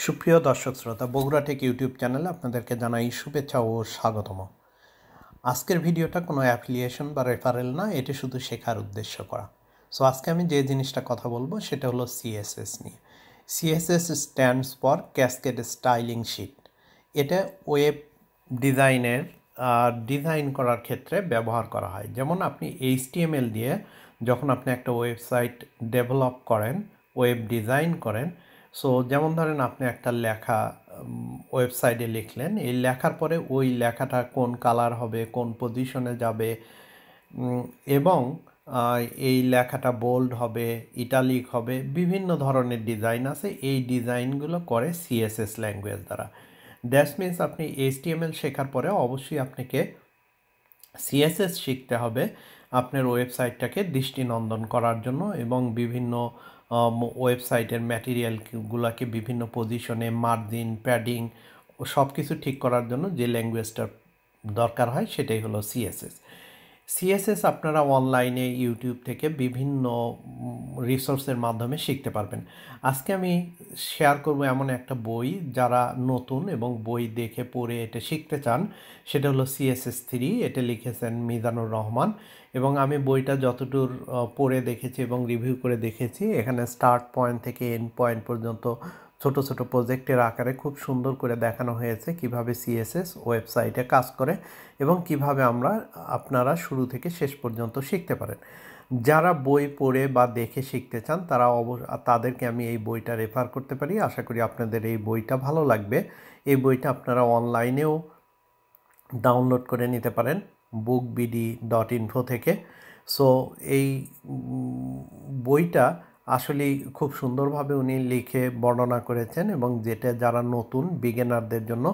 সুপ্রিয় দর্শক শ্রোতা, বগুড়া টেক ইউটিউব চ্যানেলে আপনাদেরকে জানাই শুভেচ্ছা ও স্বাগতম। আজকের ভিডিওটা কোনো অ্যাফিলিয়েশন বা রেফারেল না, এটি শুধু শেখার উদ্দেশ্য করা। সো আজকে আমি যে জিনিসটা কথা বলবো সেটা হলো সিএসএস নিয়ে। CSS stands for cascade styling sheet. এটা ওয়েব ডিজাইনের ডিজাইন করার ক্ষেত্রে ব্যবহার করা হয়। যেমন আপনি এইচটিএমএল দিয়ে যখন আপনি একটা ওয়েবসাইট ডেভেলপ করেন, ওয়েব ডিজাইন করেন, সো যেমন ধরেন আপনি একটা লেখা ওয়েবসাইটে লিখলেন, এই লেখার পরে ওই লেখাটা কোন কালার হবে, কোন পজিশনে যাবে, এবং এই লেখাটা বোল্ড হবে, ইটালিক হবে, বিভিন্ন ধরনের ডিজাইন আছে। এই ডিজাইনগুলো করে সিএসএস ল্যাঙ্গুয়েজ দ্বারা। দ্যাটস মিনস আপনি এইচটিএমএল শেখার পরে অবশ্যই আপনাকে সিএসএস শিখতে হবে আপনার ওয়েবসাইটটাকে দৃষ্টিনন্দন করার জন্য, এবং বিভিন্ন ওয়েবসাইটের ম্যাটেরিয়ালগুলোকে বিভিন্ন পজিশনে মার্জিন, প্যাডিং সব কিছু ঠিক করার জন্য যে ল্যাঙ্গুয়েজটা দরকার হয় সেটাই হলো সিএসএস। সিএসএস আপনারা অনলাইনে ইউটিউব থেকে বিভিন্ন রিসোর্সের মাধ্যমে শিখতে পারবেন। আজকে আমি শেয়ার করব এমন একটা বই, যারা নতুন এবং বই দেখে পড়ে এটা শিখতে চান, সেটা হলো সিএসএস 3। এটা লিখেছেন মিজানুর রহমান, এবং আমি বইটা যতদূর পড়ে দেখেছি এবং রিভিউ করে দেখেছি, এখানে স্টার্ট পয়েন্ট থেকে এন্ড পয়েন্ট পর্যন্ত ছোট ছোট প্রজেক্টের আকারে খুব সুন্দর করে দেখানো হয়েছে কিভাবে সিএসএস ওয়েবসাইটে কাজ করে এবং কিভাবে আপনারা শুরু থেকে শেষ পর্যন্ত শিখতে পারেন। যারা বই পড়ে বা দেখে শিখতে চান তাদেরকে আমি এই বইটা রেফার করতে পারি। আশা করি আপনাদের এই বইটা ভালো লাগবে। এই বইটা আপনারা অনলাইনেও ডাউনলোড করে নিতে পারেন bookbd.info থেকে। সো এই বইটা আসলেই খুব সুন্দরভাবে উনি লিখে বর্ণনা করেছেন, এবং যেটা যারা নতুন বিগিনারদের জন্য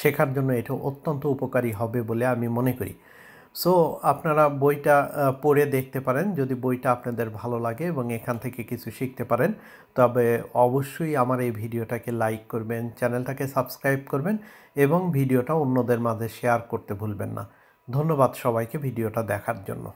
শেখার জন্য এটা অত্যন্ত উপকারী হবে বলে আমি মনে করি। সো আপনারা বইটা পড়ে দেখতে পারেন। যদি বইটা আপনাদের ভালো লাগে এবং এখান থেকে কিছু শিখতে পারেন, তবে অবশ্যই আমার এই ভিডিওটাকে লাইক করবেন, চ্যানেলটাকে সাবস্ক্রাইব করবেন, এবং ভিডিওটা অন্যদের মাঝে শেয়ার করতে ভুলবেন না। ধন্যবাদ সবাইকে ভিডিওটা দেখার জন্য।